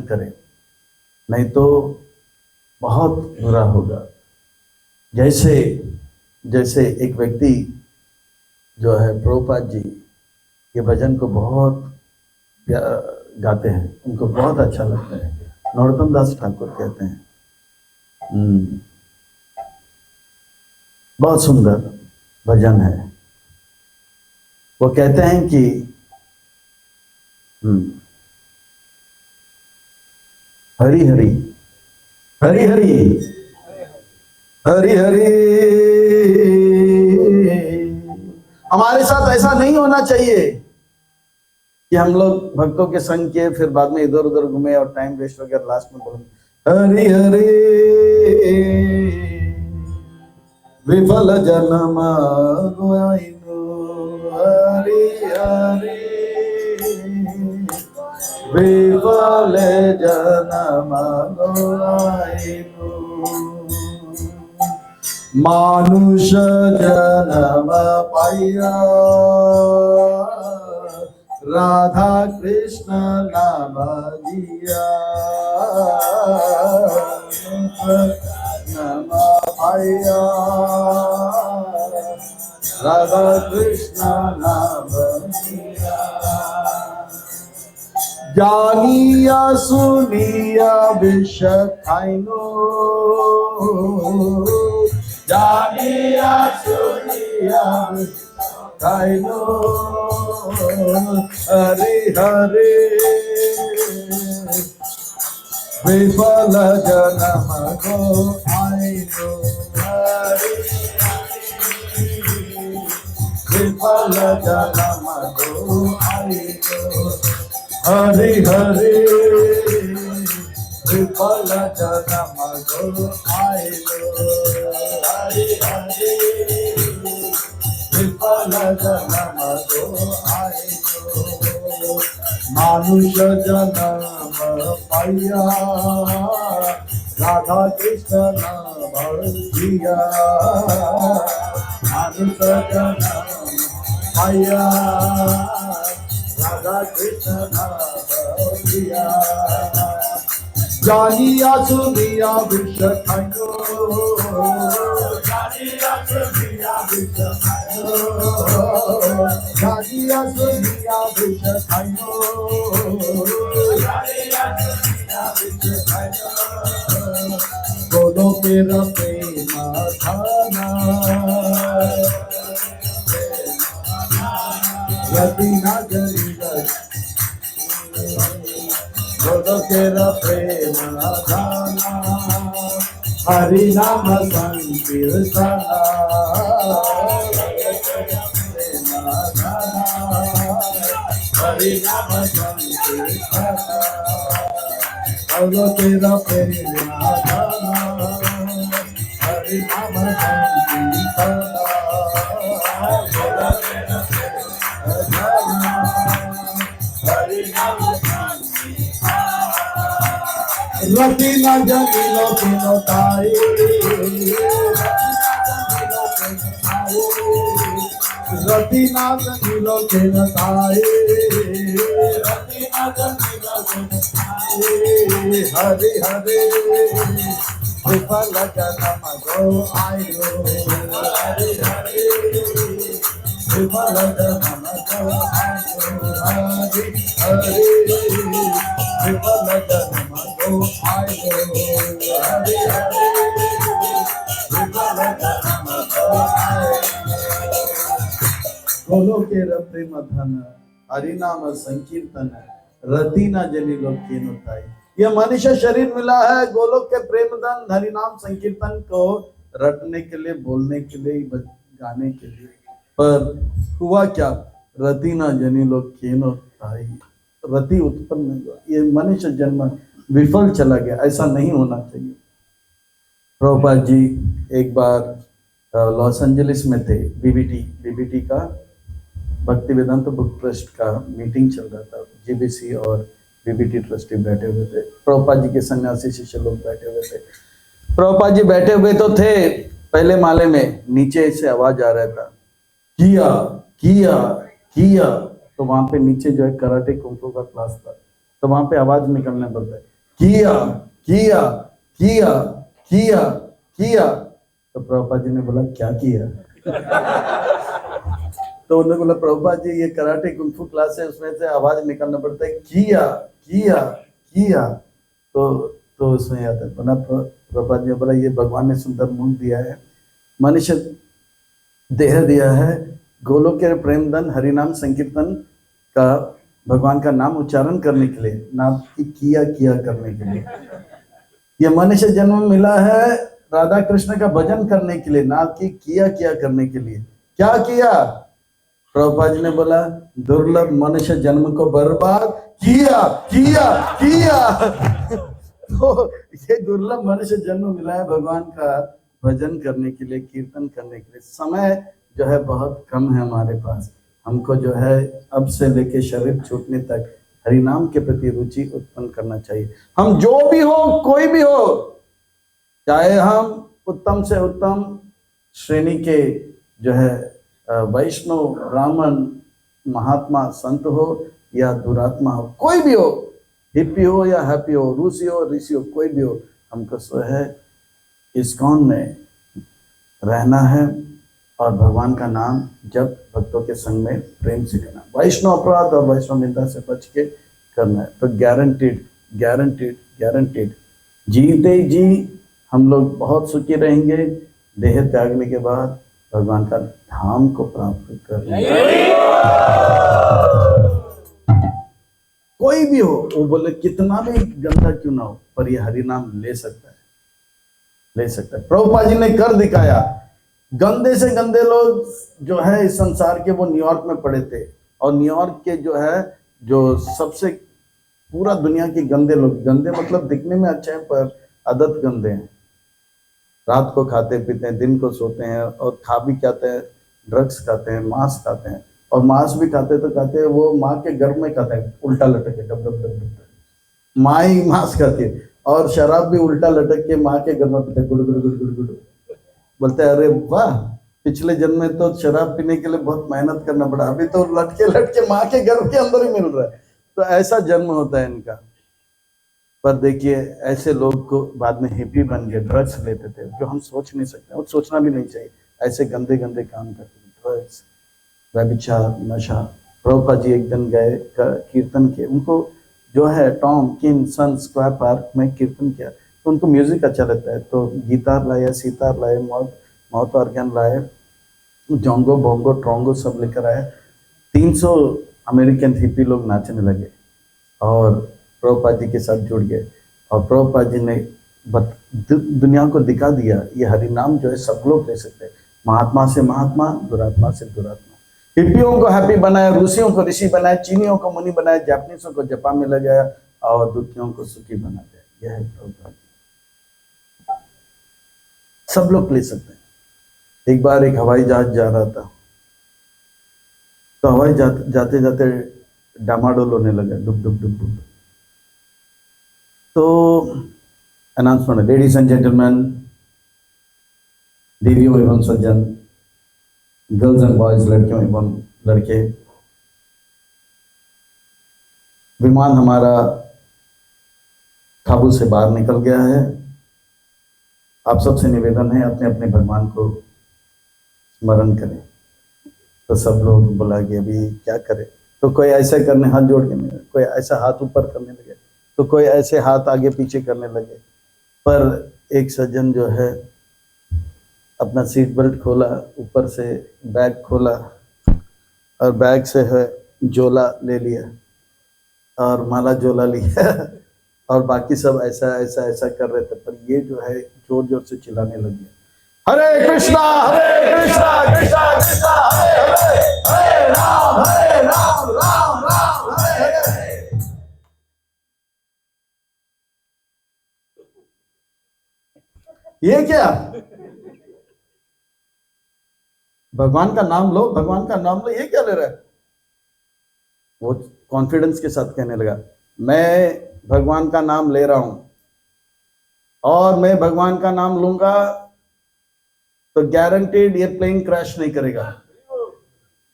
करें, नहीं तो बहुत बुरा होगा। जैसे जैसे एक व्यक्ति जो है प्रभुपाद जी ये भजन को बहुत गाते हैं, उनको बहुत अच्छा लगता है। नरोत्तम दास ठाकुर कहते हैं बहुत सुंदर भजन है। वो कहते हैं कि हरि हरि हरि हरि हरि हरि। हमारे साथ ऐसा नहीं होना चाहिए कि हम लोग भक्तों के संग किए फिर बाद में इधर उधर घूमे और टाइम वेस्ट हो गया, लास्ट में बोले हरि हरि विफल जन्म गुआइनु हरि हरि विफल जन्म गुआइनु। मानुष जन्म पाया राधा कृष्ण नाम जिया नाम पाया राधा कृष्ण नाम जिया। जानिया सुनिया विष खाइनो जानिया सुनिया खाइनो हरि हरि विफल जन्म गो आइनो हरि विफल जन्म गो आइनो हरि हरि विफल जन्म गो आइनो हरि हरि विफल जन्म गो आइनो। मानुष जन्म पाया राधा कृष्ण नाम जिया मानुष जन्म पाया राधा कृष्ण नाम जिया। जानिया सुनिया विष खाइनो जानिया सुनिया विष खाइनो जानिया सुनिया विष खाइनो जानिया सुनिया विष खाइनो। दोनों मेरा प्रेम खाना रतिना जली दोनों तेरा प्रेम गाना हरि नाम संकीर्तना हरि नाम संकीर्तना दोनों तेरा प्रेम गाना हरि नाम संकीर्तना हरि नाम रतिना जनिलो पिनो ताई रतिना जनिलो पिनो ताई रतिना जनिलो पिनो ताई हरि हरि विफल जन्म गो आइनो हरि हरि विफल जन्म गो आइनो हरि हरि विफल जन्म गो आइनो हरि हरि विफल जन्म गो आइनो। गोलोक के प्रेम धन हरि नाम संकीर्तन रतिना जनिलो किनो ताई। ये मनुष्य शरीर मिला है गोलोक के प्रेम धन हरि नाम संकीर्तन को रटने के लिए, बोलने के लिए, गाने के लिए, पर हुआ क्या? रतिना जनिलो किनो ताई, रति उत्पन्न नहीं हुआ। ये मनुष्य जन्म विफल चला गया, ऐसा नहीं होना चाहिए। प्रभुपाद जी एक बार लॉस एंजलिस में थे, बीबीटी का भक्ति वेदांत बुक ट्रस्ट का मीटिंग चल रहा था। जीबीसी और बीबीटी ट्रस्टी बैठे हुए थे, प्रभुपाद जी के सन्यासी शिष्य लोग बैठे हुए थे। प्रभुपाद जी बैठे हुए तो थे पहले माले में, नीचे से आवाज आ रहा था किया किया किया। तो वहां पे नीचे जो है कराटे कुंफू का क्लास था, तो वहां पे आवाज निकलना पड़ता है, किया किया किया किया किया। तो प्रभुपाद जी ने बोला क्या किया? तो उन्होंने बोला प्रभुपाद जी ये कराटे कुंफू क्लास है, उसमें से आवाज निकालना पड़ता है, किया किया किया। तो उसमें आता है बना। प्रभुपाद जी ने बोला ये भगवान ने सुंदर मुंह दिया है, मनुष्य देह दिया है, गोलोक के प्रेमधन हरिनाम संकीर्तन का भगवान का नाम उच्चारण करने के लिए, ना कि किया किया करने के लिए। ये मनुष्य जन्म मिला है राधा कृष्ण का भजन करने के लिए, ना कि किया किया करने के लिए। क्या किया? प्रभुपाद जी ने बोला दुर्लभ मनुष्य जन्म को बर्बाद किया किया किया। तो ये दुर्लभ मनुष्य जन्म मिला है भगवान का भजन करने के लिए, कीर्तन करने के लिए। समय जो है बहुत कम है हमारे पास। हमको जो है अब से लेके शरीर छूटने तक हरिनाम के प्रति रुचि उत्पन्न करना चाहिए। हम जो भी हो, कोई भी हो, चाहे हम उत्तम से उत्तम श्रेणी के जो है वैष्णव, ब्राह्मण, महात्मा, संत हो या दुरात्मा हो, कोई भी हो, हिप्पी हो या हैप्पी हो, रूसी हो ऋषि हो, कोई भी हो, हमको सो है इस्कॉन में रहना है और भगवान का नाम जब भक्तों के संग में प्रेम से करना, वैष्णव अपराध और वैष्णव निंदा से बच के करना है। तो गारंटीड गारंटीड गारंटीड जीते जी हम लोग बहुत सुखी रहेंगे। देह त्यागने के बाद भगवान का धाम को प्राप्त करेंगे। कोई भी हो, वो बोले कितना भी गंदा क्यों ना हो, पर ये हरि नाम ले सकता है, ले सकता है। प्रभुपाद जी ने कर दिखाया। गंदे से गंदे लोग जो है इस संसार के, वो न्यूयॉर्क में पड़े थे, और न्यूयॉर्क के जो है जो सबसे पूरा दुनिया के गंदे लोग, गंदे मतलब दिखने में अच्छे हैं पर आदत गंदे हैं। रात को खाते पीते हैं, दिन को सोते हैं, और खा भी खाते हैं, ड्रग्स खाते हैं, मांस खाते हैं, और मांस भी खाते तो खाते हैं वो माँ के गर्भ में खाते हैं, उल्टा लटक के डब डब डब डब। माँ ही मांस खाती है, और शराब भी उल्टा लटक के माँ के गर्भ में पीते, गुड़ गुड़ गुड़ गुड़ गुड़। बोलते हैं अरे वाह, पिछले जन्म में तो शराब पीने के लिए बहुत मेहनत करना पड़ा, अभी तो लटके लटके माँ के गर्भ के अंदर ही मिल रहा है। तो ऐसा जन्म होता है इनका। पर देखिए ऐसे लोग को बाद में हिप्पी बन गए, ड्रग्स लेते थे, जो हम सोच नहीं सकते, और सोचना भी नहीं चाहिए। ऐसे गंदे गंदे काम करते थे, ड्रग्स, व्यभिचार, नशा। प्रभुपाद जी एक दिन गए कीर्तन के, उनको जो है टॉम किन सन स्क्वायर पार्क में कीर्तन किया, तो उनको म्यूजिक अच्छा लगता है, तो गिटार लाए, सितार लाए, माउथ ऑर्गन लाए, जोंगो बोंगो ट्रोंगो सब लेकर आए। 300 अमेरिकन हिप्पी लोग नाचने लगे और प्रभुपाद जी के साथ जुड़ गए, और प्रभुपाद जी ने दुनिया को दिखा दिया ये हरि नाम जो है सब लोग ले सकते हैं, महात्मा से महात्मा, दुरात्मा से दुरात्मा। हिप्पियों को हैप्पी बनाया, रूसियों को ऋषि बनाया, चीनियों को मुनि बनाया, जापानीसों को जापान में लगाया, और दुखियों को सुखी बना दिया। यह है प्रभुपाद। सब लोग ले सकते हैं। एक बार एक हवाई जहाज जा रहा था, तो हवाई जाते जाते डामाडोल होने लगा, डुब डुब डुब डुब। तो अनाउंसमेंट, लेडीज एंड जेंटलमैन, देवियों एवं सज्जन, गर्ल्स एंड बॉयज, लड़कियों एवं लड़के, विमान हमारा काबू से बाहर निकल गया है। आप सबसे निवेदन है अपने अपने भगवान को स्मरण करें। तो सब लोग बोला कि अभी क्या करें, तो कोई ऐसे करने हाथ जोड़ के, कोई ऐसा हाथ ऊपर करने लगे, तो कोई ऐसे हाथ आगे पीछे करने लगे। पर एक सज्जन जो है अपना सीट बेल्ट खोला, ऊपर से बैग खोला, और बैग से है जोला ले लिया, और माला जोला लिया, और बाकी सब ऐसा ऐसा ऐसा कर रहे थे। पर ये जो है जोर जोर से चिल्लाने लगे, हरे कृष्णा कृष्णा कृष्णा हरे हरे, हरे राम राम राम हरे हरे। ये क्या? भगवान का नाम लो, भगवान का नाम लो, ये क्या ले रहा है? वो कॉन्फिडेंस के साथ कहने लगा, मैं भगवान का नाम ले रहा हूं, और मैं भगवान का नाम लूंगा तो गारंटीड ये प्लेन क्रैश नहीं करेगा।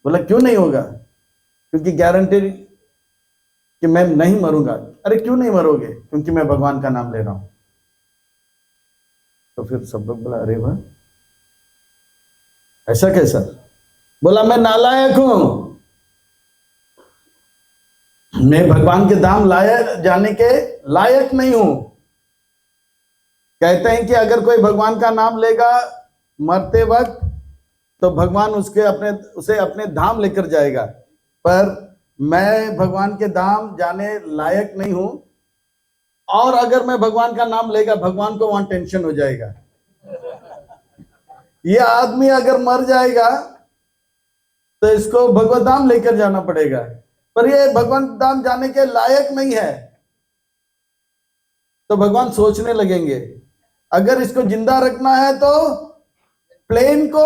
बोला क्यों नहीं होगा? क्योंकि गारंटीड कि मैं नहीं मरूंगा। अरे क्यों नहीं मरोगे? क्योंकि मैं भगवान का नाम ले रहा हूं। तो फिर सब लोग बोला अरे वाह, ऐसा कैसा? बोला मैं नालायक हूं, मैं भगवान के धाम लायक जाने के लायक नहीं हूं। कहते हैं कि अगर कोई भगवान का नाम लेगा मरते वक्त तो भगवान उसे अपने धाम लेकर जाएगा, पर मैं भगवान के धाम जाने लायक नहीं हूं। और अगर मैं भगवान का नाम लेगा, भगवान को वहां टेंशन हो जाएगा। ये आदमी अगर मर जाएगा तो इसको भगवत धाम लेकर जाना पड़ेगा, पर ये भगवान धाम जाने के लायक नहीं है। तो भगवान सोचने लगेंगे अगर इसको जिंदा रखना है तो प्लेन को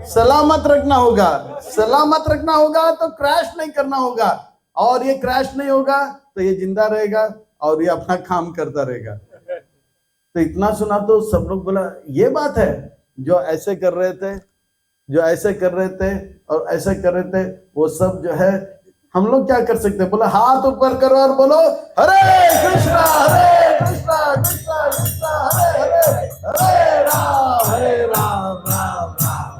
सलामत रखना होगा, सलामत रखना होगा तो क्रैश नहीं करना होगा, और ये क्रैश नहीं होगा तो ये जिंदा रहेगा और ये अपना काम करता रहेगा। तो इतना सुना तो सब लोग बोला ये बात है। जो ऐसे कर रहे थे, जो ऐसे कर रहे थे और ऐसे कर रहे थे, वो सब जो है हम लोग क्या कर सकते हैं? बोला हाथ ऊपर करो और बोलो हरे कृष्णा कृष्णा कृष्णा हरे हरे, हरे राम राम राम।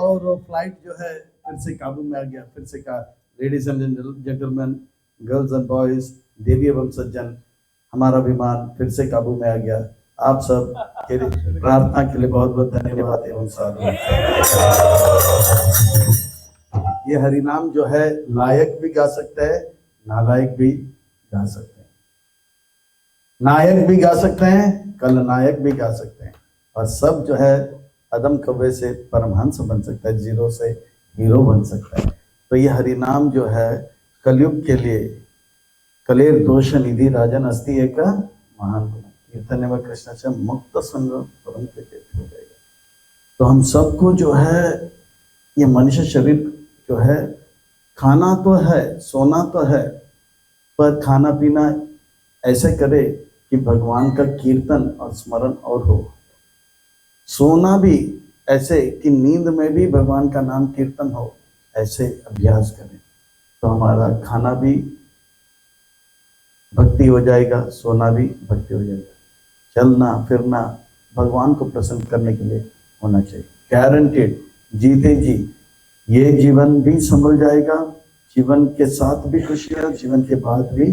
और वो फ्लाइट जो है फिर से काबू में आ गया। फिर से कहा ladies and gentleman, girls and boys, देवी एवं सज्जन, हमारा विमान फिर से काबू में आ गया। आप सब के प्रार्थना के लिए बहुत बहुत धन्यवाद एवं साधु। ये हरिनाम जो है लायक भी गा सकते हैं, नालायक भी गा सकते हैं, नायक भी गा सकते हैं, कल नायक भी गा सकते हैं, और सब जो है अदम कव्वे से परमहंस बन सकता है, जीरो से हीरो बन सकता है। तो ये हरिनाम जो है कलयुग के लिए कलेर दोष निधि राजन अस्ति एक महान गुण, कीर्तन व कृष्ण से मुक्त संग परम हो जाएगा। तो हम सबको जो है ये मनुष्य शरीर जो है, खाना तो है, सोना तो है, पर खाना पीना ऐसे करे कि भगवान का कीर्तन और स्मरण और हो। सोना भी ऐसे कि नींद में भी भगवान का नाम कीर्तन हो, ऐसे अभ्यास करें तो हमारा खाना भी भक्ति हो जाएगा, सोना भी भक्ति हो जाएगा। चलना फिरना भगवान को प्रसन्न करने के लिए होना चाहिए। गारंटेड जीते जी ये जीवन भी संभल जाएगा, जीवन के साथ भी खुशियाँ, जीवन के बाद भी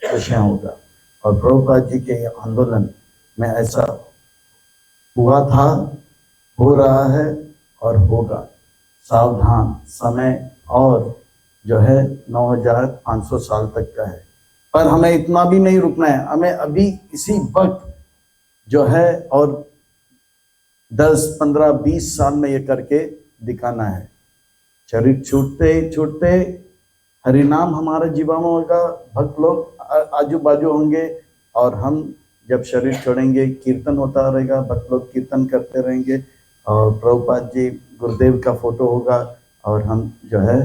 खुशियाँ होगा। और प्रभुपाद जी के आंदोलन में ऐसा हुआ था, हो रहा है और होगा। सावधान, समय और जो है 9500 साल तक का है, पर हमें इतना भी नहीं रुकना है। हमें अभी इसी वक्त जो है और 10, 15, 20 साल में ये करके दिखाना है। शरीर छूटते छूटते हरिनाम हमारे जीवन में होगा, भक्त लोग आजू बाजू होंगे, और हम जब शरीर छोड़ेंगे कीर्तन होता रहेगा, भक्त लोग कीर्तन करते रहेंगे, और प्रभुपाद जी गुरुदेव का फोटो होगा, और हम जो है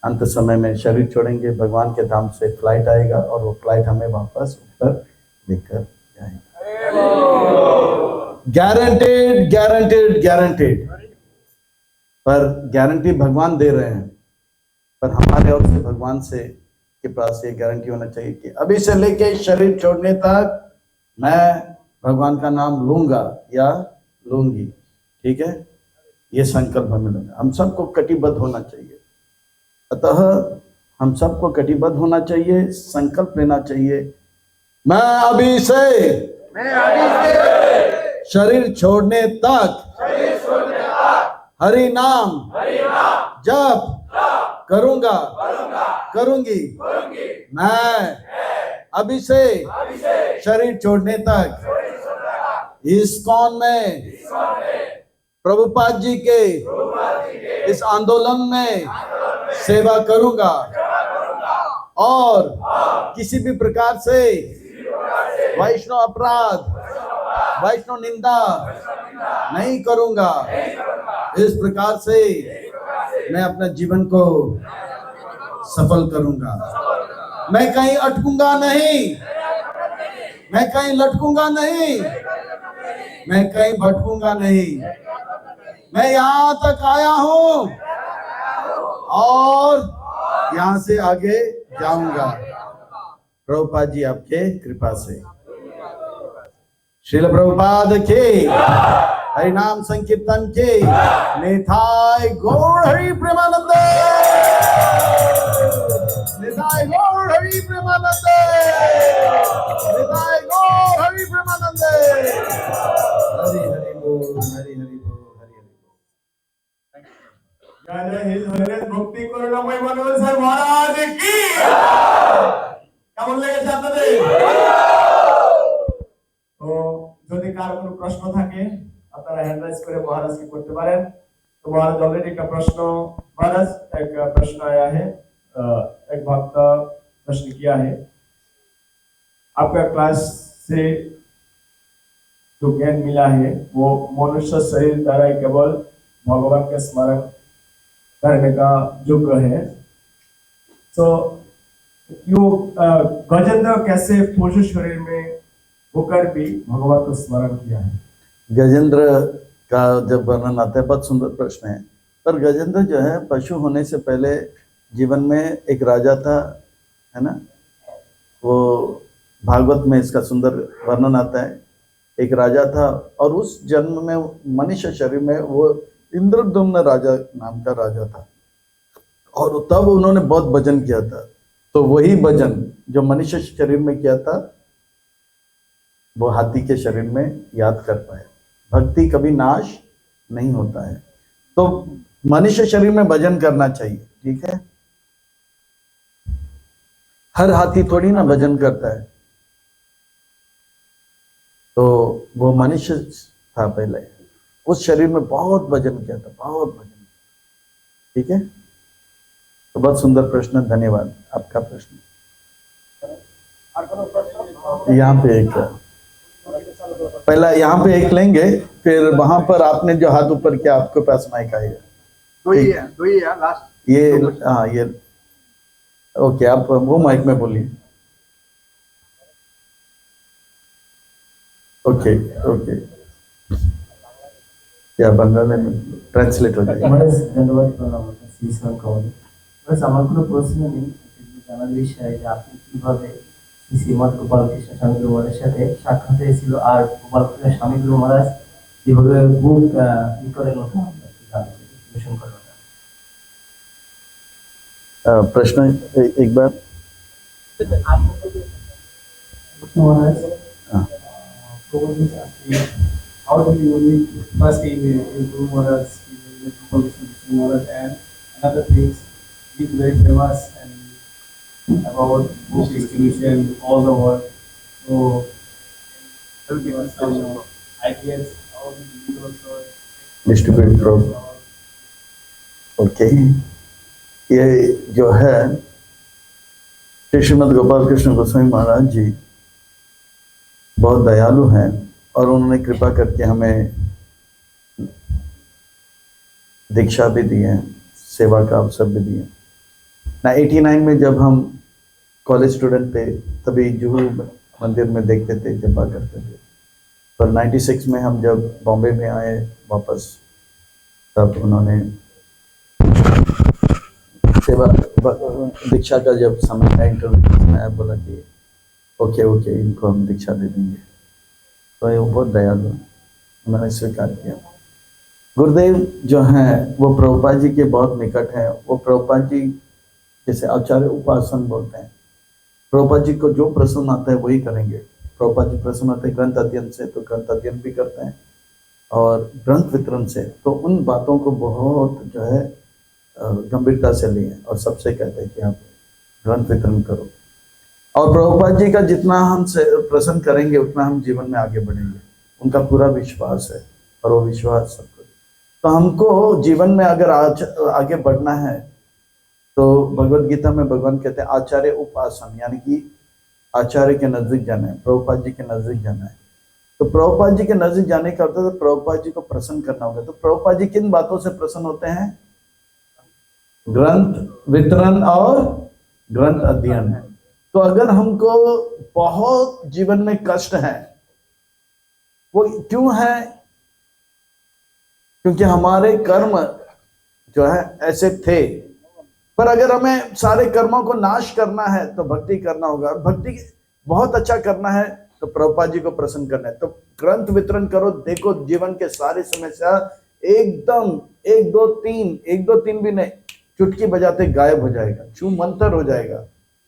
अंत समय में शरीर छोड़ेंगे, भगवान के धाम से फ्लाइट आएगा और वो फ्लाइट हमें वापस ऊपर लेकर जाएगा। Guaranteed guaranteed guaranteed. पर गारंटी भगवान दे रहे हैं, पर हमारे और से भगवान से के पास ये गारंटी होना चाहिए कि अभी से लेके शरीर छोड़ने तक मैं भगवान का नाम लूंगा या लूंगी। ठीक है, ये संकल्प हमें लेना, हम सबको कटिबद्ध होना चाहिए। अतः हम सबको कटिबद्ध होना चाहिए, संकल्प लेना चाहिए, मैं अभी से शरीर छोड़ने तक हरि नाम जप करूंगा करूंगी। मैं अभी से शरीर छोड़ने तक इस्कॉन में प्रभुपाद जी के इस आंदोलन में सेवा करूंगा, और किसी भी प्रकार से वैष्णव अपराध, वैष्णव निंदा नहीं करूंगा। इस प्रकार से मैं अपने जीवन को सफल करूंगा। मैं कहीं अटकूंगा नहीं, मैं कहीं लटकूंगा नहीं, मैं कहीं भटकूंगा नहीं। मैं यहां तक आया हूं और यहाँ से आगे जाऊंगा। प्रभुपाद जी आपके कृपा से। श्रील प्रभुपाद के हरिनाम संकीर्तन के निताय गौर हरि प्रेमानंद, निताय गौर हरि प्रेमानंद, निताय गौर हरि प्रेमानंद। हरि हरि बोल, हरि हरि बोल, हरि हरि बोल। जय जय हिंद हरिनाम भक्ति করুণাময় মনোহর মহারাজ কি। কেমন লেগেছে আপনাদের? তো যদি কার কোনো প্রশ্ন থাকে আপনারা হ্যান্ড রাইজ করে महाराज की করতে পারেন। तो महाराज ऑलरेडी का प्रश्न, महाराज एक प्रश्न आया है, एक भक्त प्रश्न किया है, आपका क्लास से जो ज्ञान मिला है वो मनुष्य शरीर द्वारा केवल भगवान के स्मरण करने का योग्य है। तो यो गजेंद्र कैसे पुरुष शरीर में होकर भी भगवान को स्मरण किया है? गजेंद्र का जब वर्णन आता है, बहुत सुंदर प्रश्न है। पर गजेंद्र जो है पशु होने से पहले जीवन में एक राजा था, है ना। वो भागवत में इसका सुंदर वर्णन आता है। एक राजा था और उस जन्म में मनुष्य शरीर में वो इंद्रद्युम्न राजा नाम का राजा था, और तब उन्होंने बहुत भजन किया था। तो वही भजन जो मनुष्य शरीर में किया था वो हाथी के शरीर में याद कर पाए। भक्ति कभी नाश नहीं होता है, तो मनुष्य शरीर में भजन करना चाहिए, ठीक है। हर हाथी थोड़ी ना भजन करता है, तो वो मनुष्य था पहले, उस शरीर में बहुत भजन किया था, बहुत भजन, ठीक है। तो बहुत सुंदर प्रश्न, धन्यवाद आपका प्रश्न। यहाँ पे एक, पहला यहाँ पे एक लेंगे, फिर वहां पर आपने जो हाथ ऊपर किया आपके पास माइक आएगा। दो ही है लास्ट। ये हाँ ये ओके, आप वो माइक में बोलिए। ओके ओके, क्या बंगाली में ट्रांसलेट हो जाएगा? ধন্যবাদ শ্রী কমল। बस আমার কোনো প্রশ্ন নেই, জানার বিষয় যে আপনি কিভাবে শ্রীমৎ গোপাল কৃষ্ণ স্বামী গুরু মহারাজের সাথে সাক্ষাৎ হয়েছিল, আর গোপাল কৃষ্ণ স্বামী গুরু মহারাজ যেভাবে বুক ই করেন ওটা বিশ্লেষণ করেন। प्रश्न एक बार মহারাজ हाँ। how do you meet first in Guru Maharaj, Gopal Krishna Maharaj, and another things is very famous and about book distribution all the world. So give us some ideas how do you also distribute programme. Okay, ये जो है श्रीमद् गोपाल कृष्ण गोस्वामी महाराज जी बहुत दयालु हैं, और उन्होंने कृपा करके हमें दीक्षा भी दी है, सेवा का अवसर भी दिए। 89 में जब हम कॉलेज स्टूडेंट थे तभी जुहू मंदिर में देखते थे, जपा करते थे। पर 96 में हम जब बॉम्बे में आए वापस, तब उन्होंने सेवा दीक्षा का जब समय का इंटरव्यू में बोला कि ओके ओके इनको हम दीक्षा दे देंगे, तो ये बहुत दयालु, उन्होंने स्वीकार किया। गुरुदेव जो हैं वो प्रभुपाद जी के बहुत निकट हैं। वो प्रभुपाद जी जैसे आचार्य उपासन बोलते हैं, प्रभुपाद जी को जो प्रसन्न आता है वही करेंगे। प्रभुपाद जी प्रसन्न होते हैं ग्रंथ अध्ययन से, तो ग्रंथ अध्ययन भी करते हैं, और ग्रंथ वितरण से तो उन बातों को बहुत जो है गंभीरता से लिए, और सबसे कहते हैं कि आप ग्रंथ वितरण करो। और प्रभुपाद जी का जितना हम से प्रसन्न करेंगे उतना हम जीवन में आगे बढ़ेंगे, उनका पूरा विश्वास है, और वो विश्वास सबको। तो हमको जीवन में अगर आगे बढ़ना है तो भगवत गीता में भगवान कहते हैं आचार्य उपासन, यानी कि आचार्य के नजदीक जाना है, प्रभुपाद जी के नजदीक जाना है। तो प्रभुपाद जी के नजदीक जाने का अर्थ है प्रभुपाद जी को प्रसन्न करना होगा। तो प्रभुपाद जी किन बातों से प्रसन्न होते हैं? ग्रंथ वितरण और ग्रंथ अध्ययन। तो अगर हमको बहुत जीवन में कष्ट है, वो क्यों है? क्योंकि हमारे कर्म जो है ऐसे थे, पर अगर हमें सारे कर्मों को नाश करना है तो भक्ति करना होगा, और भक्ति बहुत अच्छा करना है तो प्रभुपाद जी को प्रसन्न करना है। तो ग्रंथ वितरण करो, देखो जीवन के सारी समस्या एकदम 1 2 3 1 2 3 भी नहीं, चुटकी बजाते गायब हो जाएगा, छू मंतर हो जाएगा।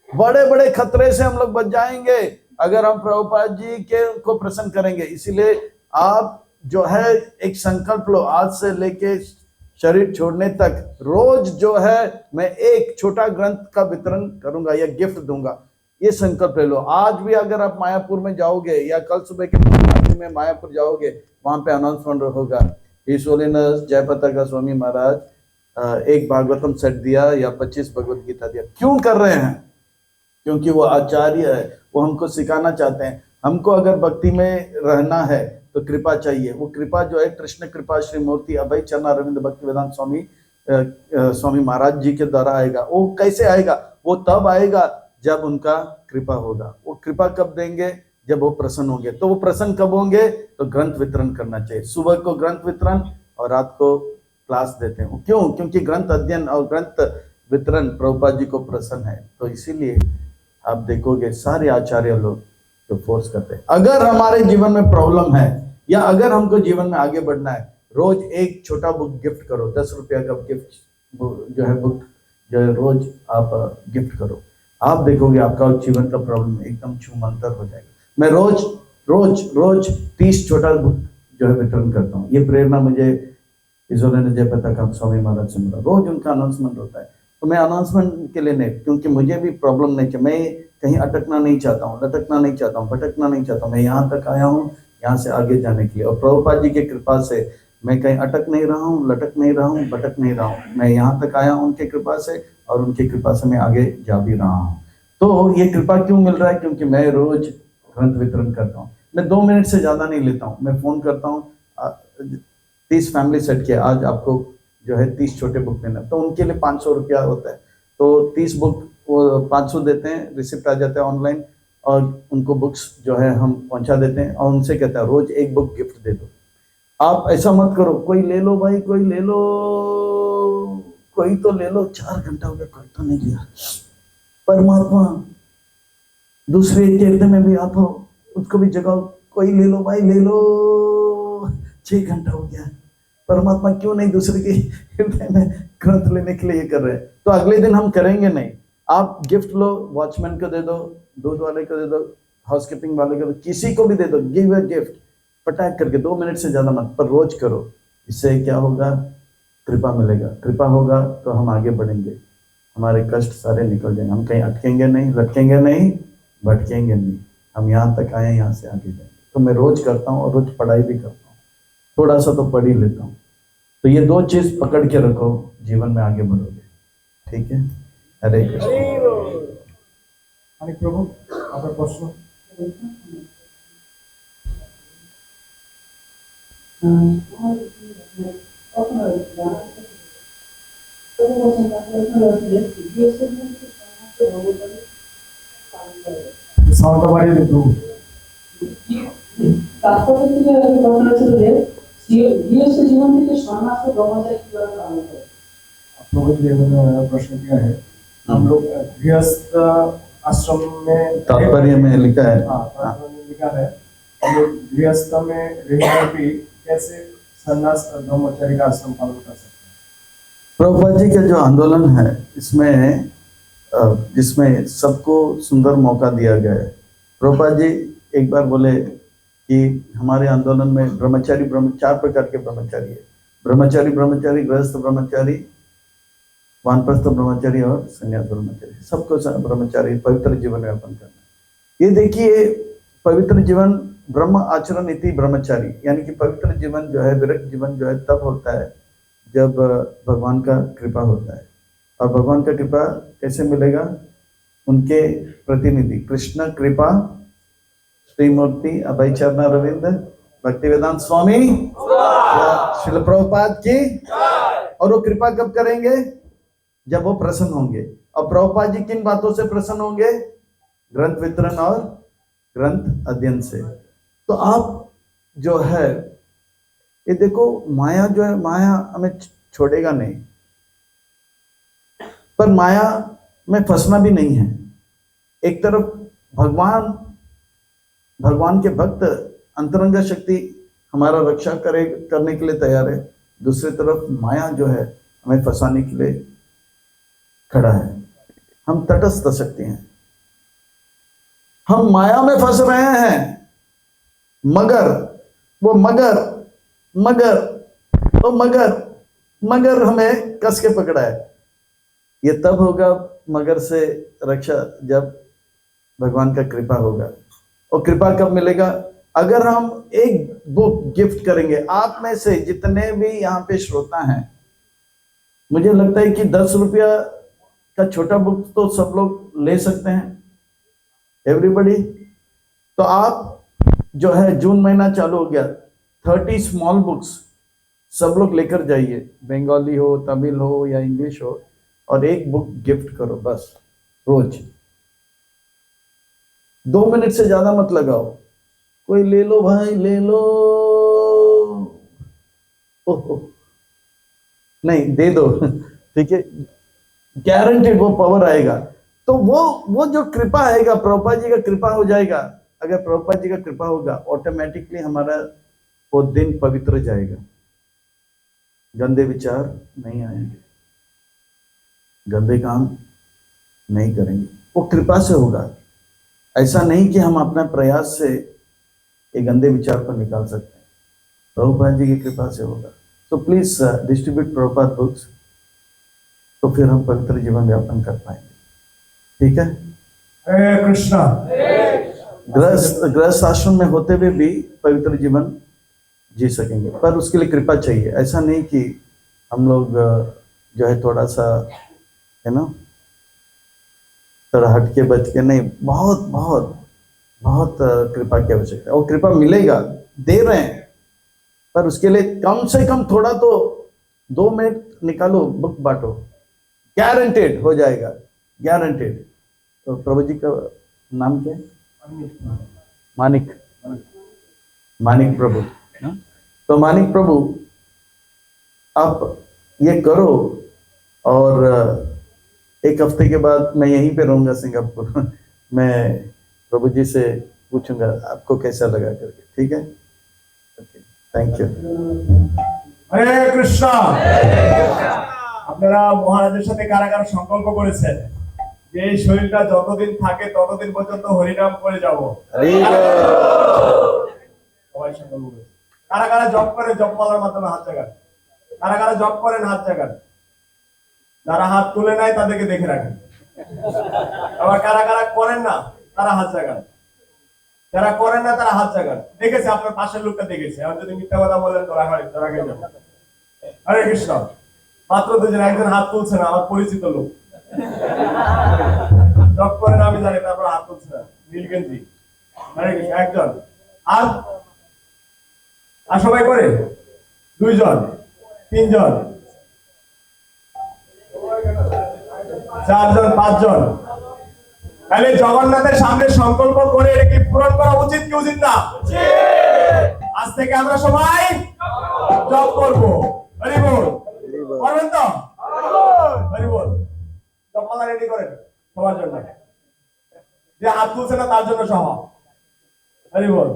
बड़े बड़े खतरे से हम लोग बच जाएंगे अगर हम प्रभुपाद जी के को प्रसन्न करेंगे। इसीलिए आप जो है एक संकल्प लो, आज से लेके शरीर छोड़ने तक रोज जो है मैं एक छोटा ग्रंथ का वितरण करूंगा या गिफ्ट दूंगा, ये संकल्प ले लो। आज भी अगर आप मायापुर में जाओगे या कल सुबह के पार्टी में मायापुर जाओगे, वहां पे अनाउंसमेंट होगा, हिज होलीनेस जय पताका स्वामी महाराज एक भागवतम सेट दिया या 25 भगवत गीता दिया। क्यों कर रहे हैं? क्योंकि वो आचार्य है, वो हमको सिखाना चाहते हैं। हमको अगर भक्ति में रहना है तो कृपा चाहिए। वो कृपा जो है कृष्ण कृपा श्री मूर्ति अभय चरण अरविंद भक्ति वेदांत स्वामी महाराज जी के द्वारा आएगा। वो कैसे आएगा? वो तब आएगा जब उनका कृपा होगा। वो कृपा कब देंगे? जब वो प्रसन्न होंगे। तो वो प्रसन्न कब होंगे? तो ग्रंथ वितरण करना चाहिए। सुबह को ग्रंथ वितरण और रात को क्लास देते हैं। क्यों? क्योंकि ग्रंथ अध्ययन और ग्रंथ वितरण प्रभुपाद जी को प्रसन्न है। तो इसीलिए आप देखोगे सारे आचार्य लोग जो फोर्स करते हैं। अगर हमारे जीवन में प्रॉब्लम है या अगर हमको जीवन में आगे बढ़ना है, रोज एक छोटा बुक गिफ्ट करो, 10 रुपया का गिफ्ट जो है बुक जो है रोज आप गिफ्ट करो। आप देखोगे आपका जीवन का प्रॉब्लम एकदम छूमंतर हो जाएगा। मैं रोज रोज रोज 30 छोटा बुक जो है वितरण करता हूँ। ये प्रेरणा मुझे इजोलेन जय पताका स्वामी महाराज से मिला। रोज उनका अनाउंसमेंट होता है, तो मैं अनाउंसमेंट के लिए नहीं, क्योंकि मुझे भी प्रॉब्लम नहीं चाहिए। मैं कहीं अटकना नहीं चाहता हूँ, लटकना नहीं चाहता हूँ, भटकना नहीं चाहता हूँ। मैं यहाँ तक आया हूँ यहाँ से आगे जाने के लिए, और प्रभुपाद जी की कृपा से मैं कहीं अटक नहीं रहा हूँ, लटक नहीं रहा हूँ, भटक नहीं रहा हूँ। मैं यहाँ तक आया हूँ उनकी कृपा से, और उनकी कृपा से मैं आगे जा भी रहा हूँ। तो ये कृपा क्यों मिल रहा है? क्योंकि मैं रोज ग्रंथ वितरण करता हूँ। मैं 2 मिनट से ज़्यादा नहीं लेता हूँ। मैं फ़ोन करता हूँ, 30 फैमिली सेट किया, आज आपको जो है 30 छोटे बुक देना, तो उनके लिए 500 रुपया होता है। तो 30 बुक वो 500 देते हैं, रिसिप्ट आ जाता है ऑनलाइन, और उनको बुक्स जो है हम पहुंचा देते हैं, और उनसे कहते हैं रोज एक बुक गिफ्ट दे दो। आप ऐसा मत करो, कोई ले लो भाई, कोई ले लो, कोई तो ले लो। 4 घंटा हो गया, कोई तो नहीं लिया। परमात्मा दूसरे तीर्थ में भी आप हो, उसको भी जगाओ, कोई ले लो भाई, ले लो। 6 घंटा हो गया, परमात्मा क्यों नहीं दूसरे के हृदय में ग्रंथ लेने के लिए ये कर रहे हैं? तो अगले दिन हम करेंगे नहीं। आप गिफ्ट लो, वॉचमैन को दे दो, दूध वाले को दे दो, हाउसकीपिंग वाले को दो, किसी को भी दे दो। गिव अ गिफ्ट, पटाख करके 2 मिनट से ज्यादा मत, पर रोज करो। इससे क्या होगा? कृपा मिलेगा। कृपा होगा तो हम आगे बढ़ेंगे, हमारे कष्ट सारे निकल जाएंगे। हम कहीं अटकेंगे नहीं, लटकेंगे नहीं, भटकेंगे नहीं। हम यहाँ तक आए, यहाँ से आगे जाएंगे। तो मैं रोज करता हूँ, और रोज पढ़ाई भी करता हूँ, थोड़ा सा तो पढ़ ही लेता हूँ। तो ये 2 चीज पकड़ के रखो, जीवन में आगे बढ़ोगे। ठीक है? हरे कृष्ण। अनेक प्रभु आपका प्रश्न। সাউন্ড বাড়িয়ে দিন প্রভু। তারপরে থেকে ঘটনা ছিল যে গৃহস্থ জীবন থেকে সন্ন্যাস ও ব্রহ্মচারী কিভাবে পালন করে। प्रभु जी ने प्रश्न किया है, हम लोग गृहस्थ आश्रम में तात्पर्य में लिखा है, हाँ, तात्पर्य में लिखा है हम लोग गृहस्थ में रहकर भी कैसे सन्यास और ब्रह्मचर्य का आश्रम पालन कर सकते हैं। प्रभुपाद जी का जो आंदोलन है, इसमें जिसमें सबको सुंदर मौका दिया गया है। प्रभुपाद जी एक बार बोले कि हमारे आंदोलन में ब्रह्मचारी 4 प्रकार के ब्रह्मचारी है। ब्रह्मचारी, गृहस्थ ब्रह्मचारी, वानप्रस्थ ब्रह्मचारी और संन्यास ब्रह्मचारी। सबको ब्रह्मचारी पवित्र जीवन यापन करना है। ये देखिए, पवित्र जीवन ब्रह्म आचरण इति ब्रह्मचारी, यानी कि पवित्र जीवन जो है, विरक्त जीवन जो है तब होता है जब भगवान का कृपा होता है। और भगवान का कृपा कैसे मिलेगा? उनके प्रतिनिधि कृष्ण कृपा श्रीमूर्ति अभय चरण अरविंद भक्ति वेदांत स्वामी श्रील प्रभुपाद की। और वो कृपा कब करेंगे? जब वो प्रसन्न होंगे। और प्रभुपाद जी किन बातों से प्रसन्न होंगे? ग्रंथ वितरण और ग्रंथ अध्ययन से। तो आप जो है ये देखो, माया जो है, माया हमें छोड़ेगा नहीं। पर माया में फंसना भी नहीं है। एक तरफ भगवान के भक्त अंतरंग शक्ति हमारा रक्षा करने के लिए तैयार है, दूसरी तरफ माया जो है हमें फंसाने के लिए खड़ा है। हम तटस्थ शक्ति हैं, हम माया में फंस रहे हैं, मगर वो मगर हमें कस के पकड़ा है। ये तब होगा मगर से रक्षा जब भगवान का कृपा होगा। और कृपा कब मिलेगा? अगर हम एक बुक गिफ्ट करेंगे। आप में से जितने भी यहाँ पे श्रोता हैं, मुझे लगता है कि 10 रुपया का छोटा बुक तो सब लोग ले सकते हैं, एवरीबडी। तो आप जो है, जून महीना चालू हो गया, 30 स्मॉल बुक्स सब लोग लेकर जाइए, बंगाली हो, तमिल हो या इंग्लिश हो, और एक बुक गिफ्ट करो बस रोज। 2 मिनट से ज्यादा मत लगाओ। कोई ले लो भाई, ले लो, ओहो नहीं, दे दो, ठीक है, गारंटेड वो पावर आएगा। तो वो जो कृपा आएगा, प्रभुपाद जी का कृपा हो जाएगा। अगर प्रभुपाद जी का कृपा होगा, ऑटोमेटिकली हमारा वो दिन पवित्र जाएगा, गंदे विचार नहीं आएंगे, गंदे काम नहीं करेंगे, वो कृपा से होगा। ऐसा नहीं कि हम अपना प्रयास से ये गंदे विचार को निकाल सकते हैं, प्रभुपाद जी की कृपा से होगा। तो प्लीज डिस्ट्रीब्यूट प्रभुपाद बुक्स, तो फिर हम पवित्र जीवन यापन कर पाएंगे, ठीक है। हरे कृष्णा। गृहस्थ आश्रम में होते हुए भी पवित्र जीवन जी सकेंगे, पर उसके लिए कृपा चाहिए। ऐसा नहीं कि हम लोग जो है थोड़ा सा है ना, थोड़ा हटके बच के नहीं, बहुत बहुत बहुत कृपा की आवश्यकता है। और कृपा मिलेगा, दे रहे हैं, पर उसके लिए कम से कम थोड़ा तो 2 मिनट निकालो, बुक बांटो, गारंटेड हो जाएगा, गारंटेड। तो प्रभु जी का नाम क्या है? मानिक प्रभु। तो मानिक प्रभु, आप ये करो, और 1 हफ्ते के बाद मैं यहीं पे रहूंगा सिंगापुर। मैं प्रभु जी से पूछूंगा आपको कैसा लगा करके, ठीक है। Okay, thank you. Hare Krishna. আপনারা মহারাজের সাথে কারা কারা সংকল্প করেছেন যে এই শরীরটা যতদিন থাকে ততদিন পর্যন্ত হরিনাম করে যাব? সবাই সংকল্প করেছে। কারা কারা জপ করেন, জপমালার মাধ্যমে হাত জাগান। কারা কারা জপ করেন হাত জাগান। যারা হাত তুলে নাই তাদেরকে দেখে রাখেন। আবার কারা কারা করেন না তারা হাত জাগান। যারা করেন না তারা হাত জাগান। দেখেছে, আপনার পাশের লোকটা দেখেছে। আর যদি মিথ্যা কথা বলেন তো রাখা যাবে। হরে কৃষ্ণ। মাত্র 2 জন, একজন হাত তুলছে না, আমার পরিচিত লোক। জপ করেন আমি জানি, তারপর হাত তুলছে না, নীলগেঞ্জি। হরে কৃষ্ণ। একজন। আর সবাই করে? 2 জন, 3 জন, 4 জন, 5 জন। তাহলে জগন্নাথের সামনে সংকল্প করে এটাকে পূরণ করা উচিত কি উচিত না? আজ থেকে আমরা সবাই জপ করব। হরি বল। করবেন তো? হরি বল। জপমালা রেডি করেন সবার জন্য, যে হাত তুলছে না তার জন্য সহ। হরি বল।